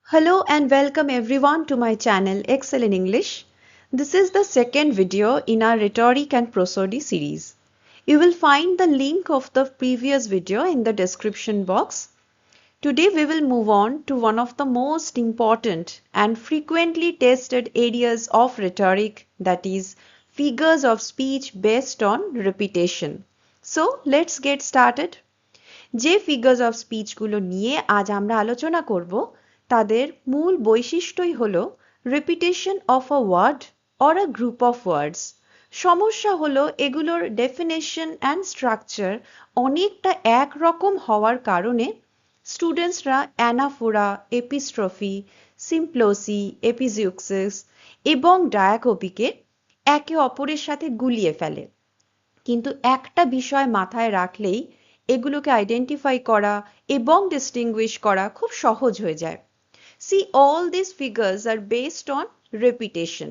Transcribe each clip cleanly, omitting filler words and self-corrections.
Hello and welcome everyone to my channel Excel in English. This is the second video in our rhetoric and prosody series. You will find the link of the previous video in the description box. Today we will move on to one of the most important and frequently tested areas of rhetoric, that is figures of speech based on repetition. So let's get started. যে figures of স্পিচগুলো নিয়ে আজ আমরা আলোচনা করব তাদের মূল বৈশিষ্ট্যই হলো repetition of a word or a group of words. সমস্যা হলো এগুলোর ডেফিনেশন অ্যান্ড স্ট্রাকচার অনেকটা একরকম হওয়ার কারণে স্টুডেন্টসরা অ্যানাফোরা, এপিস্ট্রফি, সিম্প্লোসি, এপিজিউক্সিস এবং ডায়াকপিকে একে অপরের সাথে গুলিয়ে ফেলে। কিন্তু একটা বিষয় মাথায় রাখলেই এগুলোকে আইডেন্টিফাই করা এবং ডিস্টিংগুইশ করা খুব সহজ হয়ে যায়। See, all these figures are based on repetition.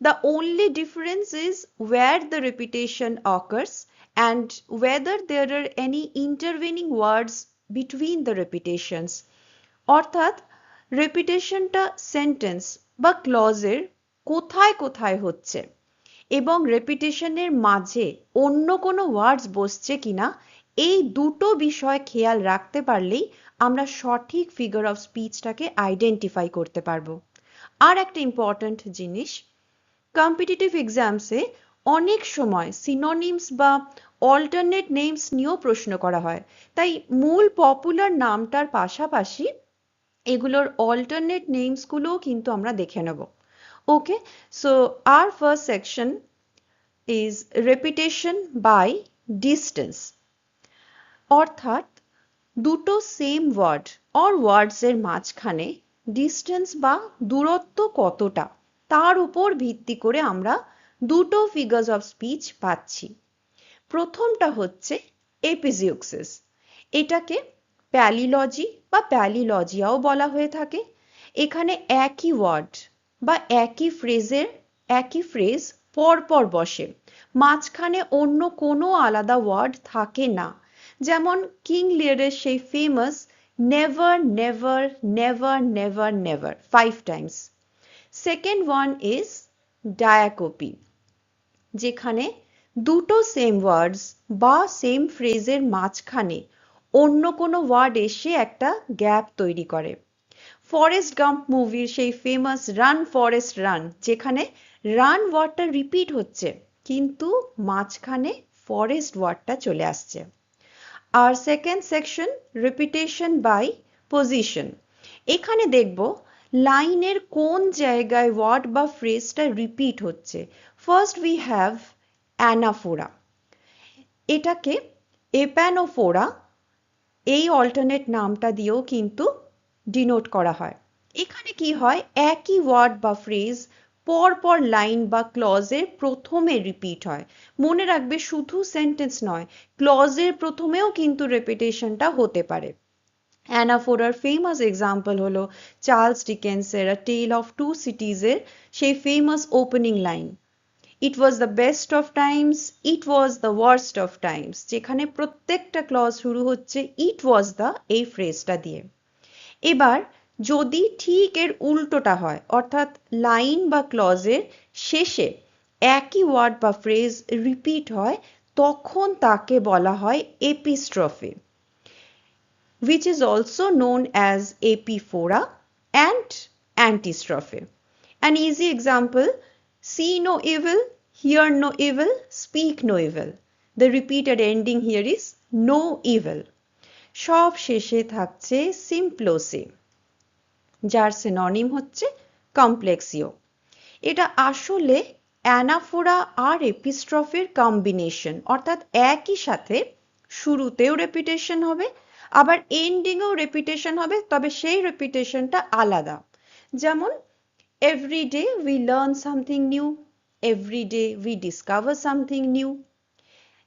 The only difference is where the repetition occurs and whether there are any intervening words between the repetitions. অর্থাৎ রেপিটেশনটা সেন্টেন্স বা ক্লজের কোথায় কোথায় হচ্ছে এবং রেপিটেশনের মাঝে অন্য কোনো ওয়ার্ডস বসছে কিনা এই দুটো বিষয় খেয়াল রাখতে পারলেই আমরা সঠিক ফিগার অফ স্পিচটাকে আইডেন্টিফাই করতে পারবো। আর একটা ইম্পর্ট্যান্ট জিনিস, কম্পিটিটিভ এক্সামসে অনেক সময় সিনোনিমস বা অল্টারনেট নেমস নিয়েও প্রশ্ন করা হয়, তাই মূল পপুলার নামটার পাশাপাশি এগুলোর অল্টারনেট নেমসগুলোও কিন্তু আমরা দেখে নেব। Okay, so our first section is repetition by distance. অর্থাৎ দুটো সেম ওয়ার্ড অর ওয়ার্ডস এর মাঝখানে ডিস্টেন্স বা দূরত্ব কতটা তার উপর ভিত্তি করে আমরা দুটো ফিগার্স অফ স্পিচ পাচ্ছি। প্রথমটা হচ্ছে এপিজিওক্সিস। এটাকে প্যালিলজি বা প্যালিলজিয়াও বলা হয়ে থাকে। এখানে একই ওয়ার্ড বা একই ফ্রেজ পরপর বসে, মাঝখানে অন্য কোনো আলাদা ওয়ার্ড থাকে না। যেমন কিং লিয়ারের সেই famous never never never never never 5 times. Second one is diacope, যেখানে দুটো সেম ওয়ার্ডস বা সেম ফ্রেজের মাঝখানে অন্য কোনো ওয়ার্ড এসে একটা গ্যাপ তৈরি করে। ফরেস্ট গাম্প মুভির সেই ফেমাস রান ফরেস্ট রান, যেখানে রান ওয়ার্ডটা রিপিট হচ্ছে কিন্তু মাঝখানে ফরেস্ট ওয়ার্ডটা চলে আসছে। আর second section repetition by position. এখানে দেখব লাইনের কোন জায়গায় ওয়ার্ড বা ফ্রেজটা রিপিট হচ্ছে। ফার্স্ট উই হ্যাভ অ্যানাফোরা, এটাকে এপ্যানোফোরা এই অল্টারনেট নামটা দিয়েও কিন্তু ডিনোট করা হয়। এখানে কি হয়, একই ওয়ার্ড বা ফ্রেজ পরপর লাইন বা ক্লজের প্রথমে রিপিট হয়। মনে রাখবে শুধু সেন্টেন্স নয়, ক্লজের প্রথমেও কিন্তু রেপিটেশনটা হতে পারে। অ্যানাফোরার ফেমাস এক্সাম্পল হলো চার্লস ডিকেন্সের আ টেল অফ টু সিটিজের সেই famous opening line, it was the best of times, it was the worst of times, যেখানে প্রত্যেকটা ক্লজ শুরু হচ্ছে ইট ওয়াজ দ্য এই ফ্রেজটা দিয়ে। এবার যদি ঠিক এর উল্টোটা হয়, অর্থাৎ লাইন বা ক্লজের শেষে একই ওয়ার্ড বা ফ্রেজ রিপিট হয়, তখন তাকে বলা হয় এপিস্ট্রফি, which is also known as epiphora and antistrophe. An easy example, see no evil, hear no evil, speak no evil. The repeated ending here is no evil. সব শেষে থাকছে সিম্প্লোসি, যার সিনোনিম হচ্ছে কমপ্লেক্সিও। এটা আসলে অ্যানাফোরা আর এপিস্ট্রফের কম্বিনেশন, অর্থাৎ একই সাথে শুরুতেও রেপিটেশন হবে আবার এন্ডিংয়েও রেপিটেশন হবে, তবে সেই রেপিটেশনটা আলাদা। যেমন every day we learn something new, every day we discover something new.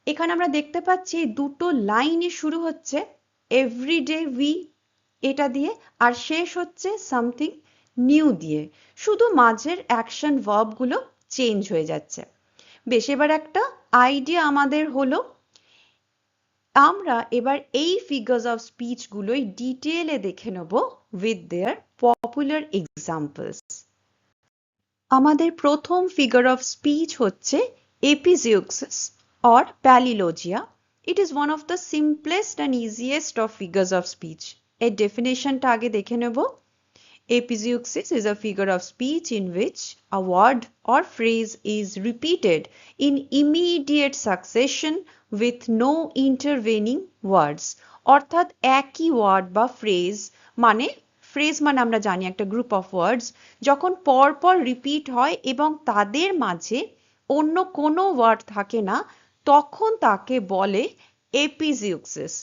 এখানে আমরা দেখতে পাচ্ছি দুটো লাইনে শুরু হচ্ছে এভরিডে উই এটা দিয়ে আর শেষ হচ্ছে সামথিং নিউ দিয়ে, শুধু মাঝের অ্যাকশন ভার্বগুলো চেঞ্জ হয়ে যাচ্ছে। বেশ, এবার একটা আইডিয়া আমাদের হলো আমরা এবার এই ফিগার্স অফ স্পিচ গুলোই ডিটেইলে দেখে নেব উইথ দেয়ার পপুলার এক্সাম্পলস। আমাদের প্রথম ফিগার অফ স্পিচ হচ্ছে epizeuxis or palilogia. It is one of the simplest and easiest of figures of speech. এর ডেফিনেশনটা আগে দেখে নেব। Epizeuxis is a figure of speech in which a word or phrase is repeated in immediate succession with no intervening words. অর্থাৎ একই word বা phrase মানে আমরা জানি একটা গ্রুপ অফ ওয়ার্ডস যখন পরপর রিপিট হয় এবং তাদের মাঝে অন্য কোনো ওয়ার্ড থাকে না, তখন তাকে বলে এপিজিওক্সিস।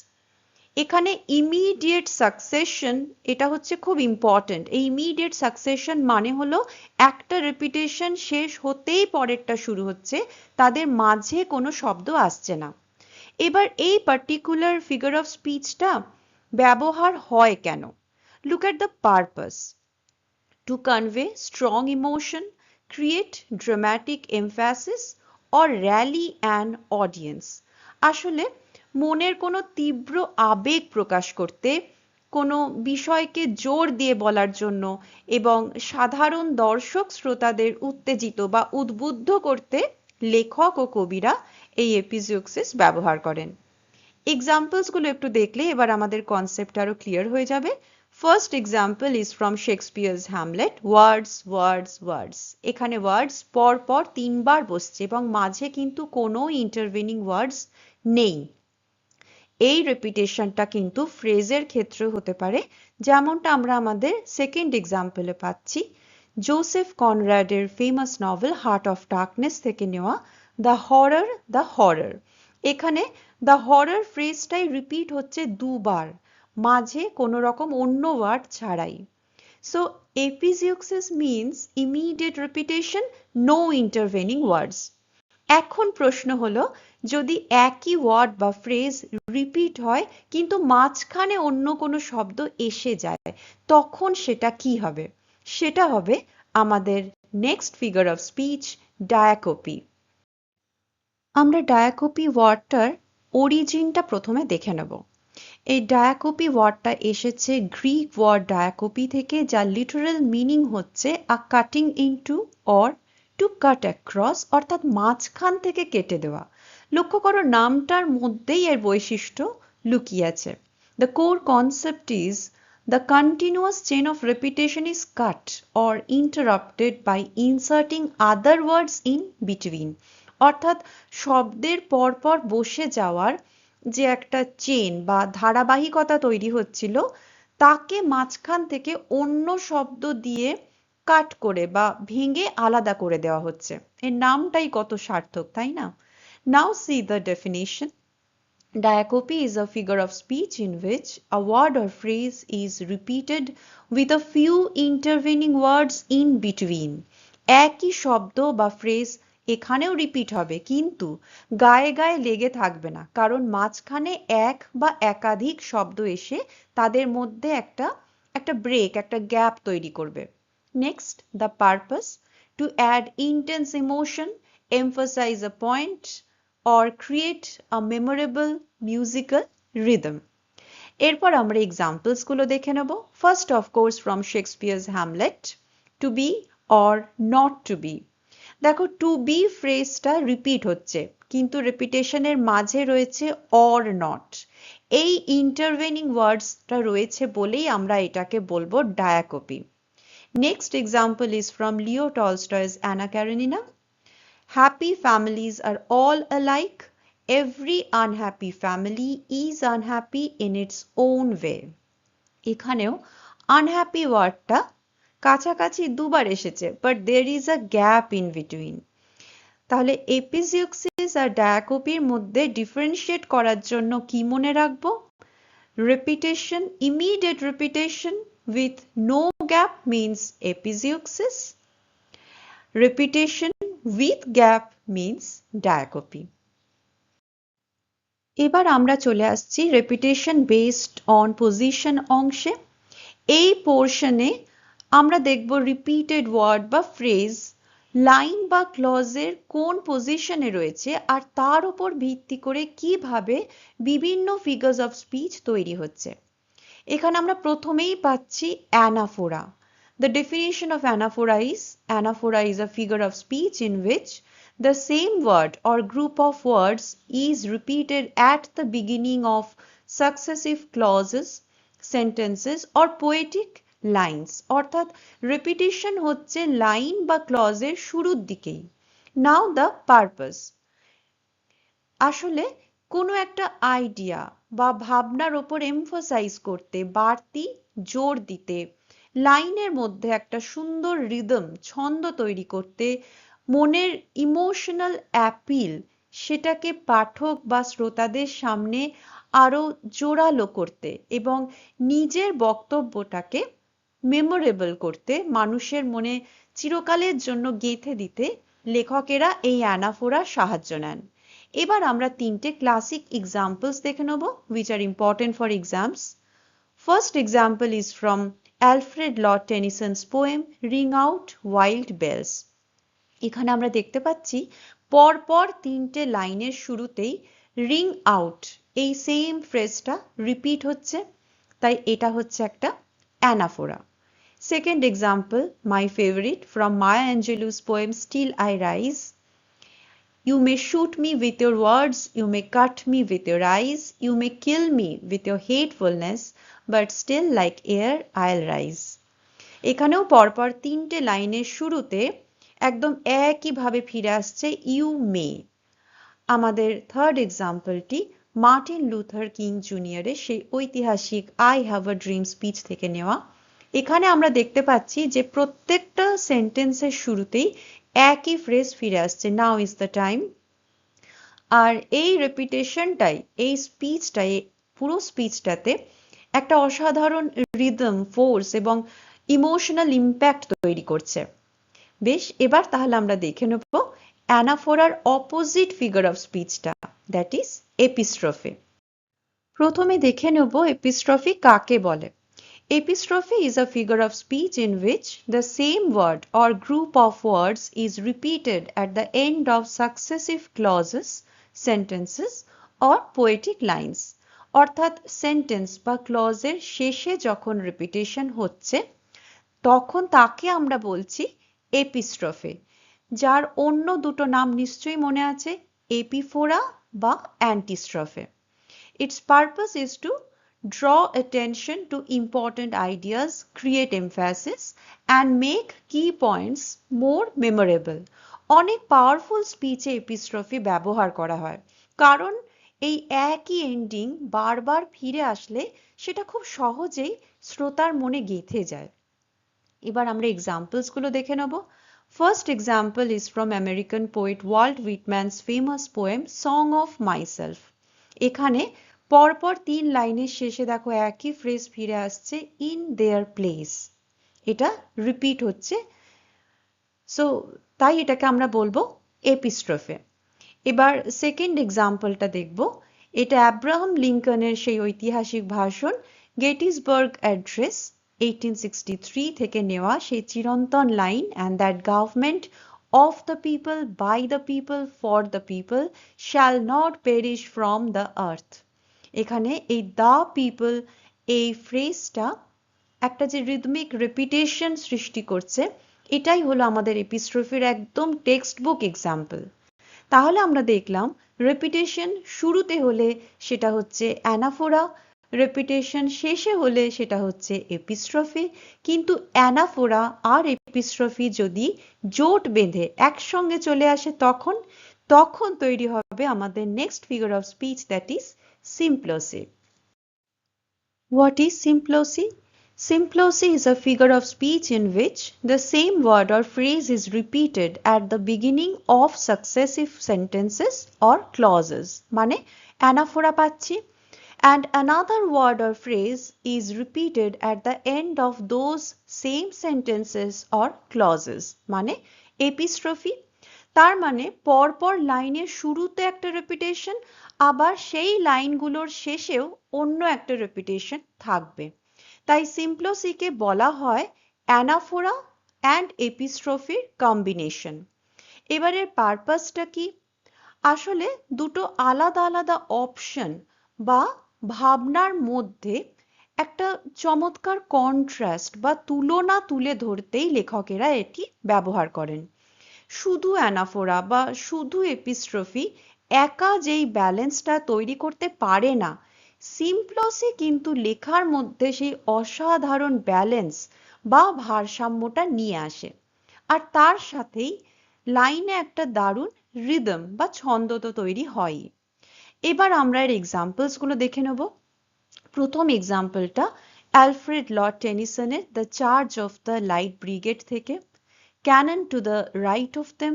এখানে ইমিডিয়েট সাকসেশন এটা হচ্ছে খুব ইম্পর্টেন্ট। এই ইমিডিয়েট সাকসেশন মানে হলো একটা রেপিটেশন শেষ হতেই পরেরটা শুরু হচ্ছে, তাদের মাঝে কোনো শব্দ আসছে না। এবার এই পার্টিকুলার ফিগার অফ স্পিচটা ব্যবহার হয় কেন? Look at the purpose. To convey strong emotion, create dramatic emphasis or rally an audience. আসলে মনের কোনো তীব্র আবেগ প্রকাশ করতে, কোনো বিষয়কে জোর দিয়ে বলার জন্য এবং সাধারণ দর্শক শ্রোতাদের উত্তেজিত বা উদ্বুদ্ধ করতে লেখক ও কবিরা এই এপিজিওক্সিস ব্যবহার করেন। এক্সাম্পলস গুলো একটু দেখলে এবার আমাদের কনসেপ্ট আরো ক্লিয়ার হয়ে যাবে। First example is from Shakespeare's Hamlet. Words words words, এখানে ওয়ার্ডস পর পর 3 বার বসছে এবং মাঝে কিন্তু কোনো ইন্টারভেনিং ওয়ার্ডস নেই। এই রেপিটেশনটা কিন্তু ফ্রেজের ক্ষেত্রেও হতে পারে, যেমনটা আমরা আমাদের সেকেন্ড এক্সাম্পলে পাচ্ছি, জোসেফ কনরাডের famous novel heart of darkness থেকে নেওয়া দ্য হরর দ্য হরর। এখানে দ্য হরর ফ্রেজটাই রিপিট হচ্ছে 2 বার, মাঝে কোনো রকম অন্য ওয়ার্ড ছাড়াই। So episioxis means immediate repetition, no intervening words. এখন প্রশ্ন হলো, যদি একই ওয়ার্ড বা ফ্রেজ রিপিট হয় কিন্তু মাঝখানে অন্য কোনো শব্দ এসে যায়, তখন সেটা কি হবে? সেটা হবে আমাদের নেক্সট ফিগার অফ স্পিচ, ডায়াকপি। আমরা ডায়াকপি ওয়ার্ডটার অরিজিনটা প্রথমে দেখে নেব। এই ডায়াকপি ওয়ার্ডটা এসেছে গ্রিক ওয়ার্ড ডায়াকপি থেকে, যার লিটারাল মিনিং হচ্ছে a cutting into or to cut across, অর্থাৎ মাঝখান থেকে কেটে দেওয়া। লক্ষ্য করো নামটার মধ্যেই এর বৈশিষ্ট্য লুকিয়ে আছে। The core concept is the continuous chain of repetition is cut or interrupted by inserting other words in between. অর্থাৎ শব্দের পরপর বসে যাওয়ার যে একটা চেন বা ধারাবাহিকতা তৈরি হচ্ছিল, তাকে মাঝখান থেকে অন্য শব্দ দিয়ে কাট করে বা ভেঙে আলাদা করে দেওয়া হচ্ছে। এর নামটাই কত সার্থক, তাই না? Now see the definition. Diacope is a figure of speech in which a word or phrase is repeated with a few intervening words in between. একই শব্দ বা ফ্রেজ এখানেও রিপিট হবে, কিন্তু গায়ে গায়ে লেগে থাকবে না, কারণ মাঝখানে এক বা একাধিক শব্দ এসে তাদের মধ্যে একটা ব্রেক, একটা গ্যাপ তৈরি করবে। Next, the purpose, to add intense emotion, emphasize a point, or create a memorable musical rhythm. এরপর আমরা এক্সাম্পলস গুলো দেখে নেব। First of course from Shakespeare's Hamlet, to be or not to be. দেখো to be ফ্রেজটা repeat হচ্ছে, কিন্তু রিপিটেশনের মাঝে রয়েছে অর নট। এই ইন্টারভেনিং ওয়ার্ডসটা রয়েছে বলেই আমরা এটাকে বলবো diacope. Next example is from Leo Tolstoy's Anna Karenina. Happy families are all alike. Every unhappy family is unhappy in its own way. এখানেও unhappy ওয়ার্ডটা কাছাকাছি দুবার এসেছে, but there is a gap in between. তাহলে এপিজিওক্সিস আর ডায়াকপির মধ্যে differentiate করার জন্য কি মনে রাখবো? Repetition, immediate repetition with no gap means episioxis. Repetition with gap means diacope. এবার আমরা চলে আসছি রেপিটেশন বেসড অন পজিশন অংশে। এই পোর্শনে আমরা দেখব রিপিটেড ওয়ার্ড বা ফ্রেজ লাইন বা ক্লজের কোন পজিশনে রয়েছে আর তার উপর ভিত্তি করে কিভাবে বিভিন্ন ফিগার্স অফ স্পিচ তৈরি হচ্ছে। এখানে আমরা প্রথমেই পাচ্ছি anaphora. The definition of anaphora is a figure of speech in which the same word or group of words is repeated at the beginning of successive clauses, sentences or poetic lines. অর্থাৎ repetition হচ্ছে line বা ক্লজের শুরুর দিকেই। Now the purpose. আসলে কোনো একটা idea বা ভাবনার ওপর এমফাসাইজ করতে, বাড়তি জোর দিতে, লাইনের মধ্যে একটা সুন্দর রিদম ছন্দ তৈরি করতে, মনের ইমোশনাল অ্যাপিল সেটাকে পাঠক বা শ্রোতাদের সামনে আরো জোরালো করতে এবং নিজের বক্তব্যটাকে মেমোরেবল করতে, মানুষের মনে চিরকালের জন্য গেঁথে দিতে লেখকেরা এই অ্যানাফোরার সাহায্য নেন। এবার আমরা তিনটে ক্লাসিক এক্সাম্পলস দেখে নেব which are important for exams. First example is from Alfred Lord Tennyson's poem Ring Out Wild Bells. এখানে আমরা দেখতে পাচ্ছি পরপর তিনটে লাইনের শুরুতেই রিং আউট এই সেম ফ্রেজটা রিপিট হচ্ছে, তাই এটা হচ্ছে একটা anaphora. Second example, my favorite, from Maya Angelou's poem Still I Rise. You may shoot me with your words, you may cut me with your eyes, you may kill me with your hatefulness, but still like air I'll rise. এখানেও পরপর তিনটে লাইনের শুরুতে একদম একইভাবে ফিরে আসছে you may. আমাদের থার্ড এক্সাম্পলটি মার্টিন লুথার কিং জুনিয়রের সেই ঐতিহাসিক I have a dream speech থেকে নেওয়া। এখানে আমরা দেখতে পাচ্ছি যে প্রত্যেকটা সেন্টেন্সের শুরুতেই একই ফ্রেজ ফিরে আসছে, নাও ইজ দ্য টাইম। আর এই রেপিটেশনটাই এই স্পিচটাই পুরো স্পিচটাতে একটা অসাধারণ রিদম, ফোর্স এবং ইমোশনাল ইম্প্যাক্ট তৈরি করছে। বেশ, এবার তাহলে আমরা দেখে নেব অ্যানাফোরার অপোজিট ফিগার অফ স্পিচটা, দ্যাট ইজ এপিস্ট্রফে। প্রথমে দেখে নেব এপিস্ট্রফি কাকে বলে। Epistrophe is a figure of speech in which the same word or group of words is repeated at the end of successive clauses, sentences or poetic lines. অর্থাৎ sentence বা ক্লজের শেষে যখন repetition হচ্ছে তখন তাকে আমরা বলছি এপিস্ট্রফে, যার অন্য দুটো নাম নিশ্চয়ই মনে আছে, এপিফোরা বা অ্যান্টিস্ট্রফে। Its purpose is to draw attention to important ideas, create emphasis, and make key points more memorable. অনেক পাওয়ারফুল স্পিচে এপিস্ট্রফি ব্যবহার করা হয়, কারণ এই একই এন্ডিং বারবার ফিরে আসলে সেটা খুব সহজেই শ্রোতার মনে গেঁথে যায়। এবার আমরা এক্সাম্পলস গুলো দেখে নেব। First example is from American poet Walt Whitman's famous poem Song of Myself. এখানে পরপর তিন লাইনের শেষে দেখো একই ফ্রেজ ফিরে আসছে, ইন দেয়ার প্লেস, এটা রিপিট হচ্ছে, সো তাই এটাকে আমরা বলবো এপিস্ট্রফে। এবার সেকেন্ড এক্সাম্পলটা দেখব, এটা অ্যাব্রাহাম লিঙ্কনের সেই ঐতিহাসিক ভাষণ গেটিসবার্গ অ্যাড্রেস 1863 থেকে নেওয়া সেই চিরন্তন line, and that government of the people, by the people, for the people shall not perish from the earth. এখানে এই দ্য পিপল এই ফ্রেজটা একটা যে রিদমিক রেপিটেশন সৃষ্টি করছে, এটাই হলো আমাদের এপিস্ট্রফির একদম টেক্সট বুক এক্সাম্পল। তাহলে আমরা দেখলাম রেপিটেশন শুরুতে হলে সেটা হচ্ছে অ্যানাফোরা, রেপিটেশন শেষে হলে সেটা হচ্ছে এপিস্ট্রফি, কিন্তু অ্যানাফোরা আর এপিস্ট্রফি যদি জোট বেঁধে একসঙ্গে চলে আসে তখন তখন তৈরি হবে আমাদের next figure of speech, that is symplosis. What is symplosis? Symplosis is a figure of speech in which the same word or phrase is repeated at the beginning of successive sentences or clauses. মানে anaphora পাচ্ছি, and another word or phrase is repeated at the end of those same sentences or clauses. মানে এপিস্ট্রফি। তার মানে পরপর লাইনের শুরুতে একটা repetition, আবার সেই লাইনগুলোর শেষেও অন্য একটা রেপিটেশন থাকবে। তাই সিম্প্লোসিকে বলা হয় অ্যানাফোরা অ্যান্ড এপিস্ট্রফির কম্বিনেশন। এবারের পারপাসটা কি? আসলে দুটো আলাদা আলাদা অপশন বা ভাবনার মধ্যে একটা চমৎকার কন্ট্রাস্ট বা তুলনা তুলে ধরতেই লেখকেরা এটি ব্যবহার করেন। শুধু অ্যানাফোরা বা শুধু এপিস্ট্রফি একা যেই ব্যালেন্সটা তৈরি করতে পারে না, সিম্পলসই কিন্তু লেখার মধ্যে সেই অসাধারণ ব্যালেন্স বা ভারসাম্যটা নিয়ে আসে। আর তার সাথেই লাইনে একটা দারুণ রিদম বা ছন্দ তো তৈরি হয়ই। এবার আমরা এর এক্সাম্পলস গুলো দেখে নেব। প্রথম এক্সাম্পলটা অ্যালফ্রেড লর্ড টেনিসনের the charge of the light brigade থেকে। Cannon to the right of them,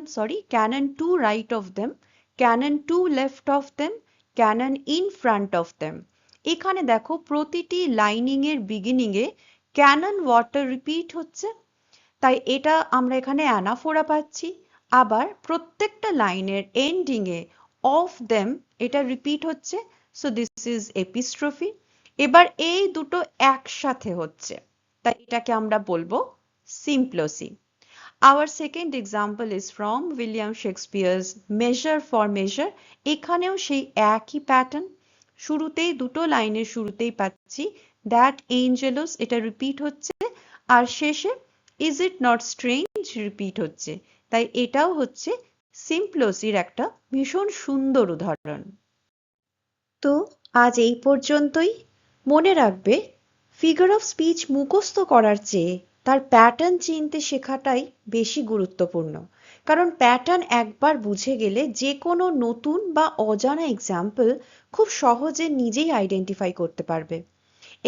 cannon to right of them, cannon to left of them, cannon in front of them. এখানে দেখো প্রতিটি লাইনিং এর বিগিনিং এ Canon water repeat হচ্ছে, তাই এটা আমরা এখানে অ্যানাফোরা পাচ্ছি। আবার প্রত্যেকটা লাইনের এন্ডিং এ অফ দেম এটা রিপিট হচ্ছে, সো দিস ইজ এপিস্ট্রফি। এবার এই দুটো একসাথে হচ্ছে, তাই এটাকে আমরা বলবো সিম্পলসি। Our second example is from William Shakespeare's Measure for Measure. এখানেও সেই একই প্যাটার্ন, শুরুতেই দুটো লাইনের শুরুতেই পাচ্ছি দ্যাট এঞ্জেলস এটা রিপিট হচ্ছে, আর শেষে is it not strange repeat হচ্ছে, তাই এটাও হচ্ছে সিম্পলসির একটা ভীষণ সুন্দর উদাহরণ। তো আজ এই পর্যন্তই। মনে রাখবে, ফিগার অফ স্পিচ মুখস্থ করার চেয়ে তার প্যাটার্ন চিনতে শেখাটাই বেশি গুরুত্বপূর্ণ, কারণ প্যাটার্ন একবার বুঝে গেলে যে কোনো নতুন বা অজানা এক্সাম্পল খুব সহজে নিজেই আইডেন্টিফাই করতে পারবে।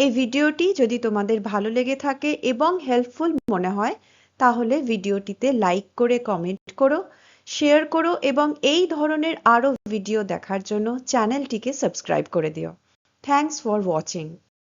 এই ভিডিওটি যদি তোমাদের ভালো লেগে থাকে এবং হেল্পফুল মনে হয়, তাহলে ভিডিওটিতে লাইক করে কমেন্ট করো, শেয়ার করো এবং এই ধরনের আরো ভিডিও দেখার জন্য চ্যানেলটিকে সাবস্ক্রাইব করে দিও। Thanks for watching.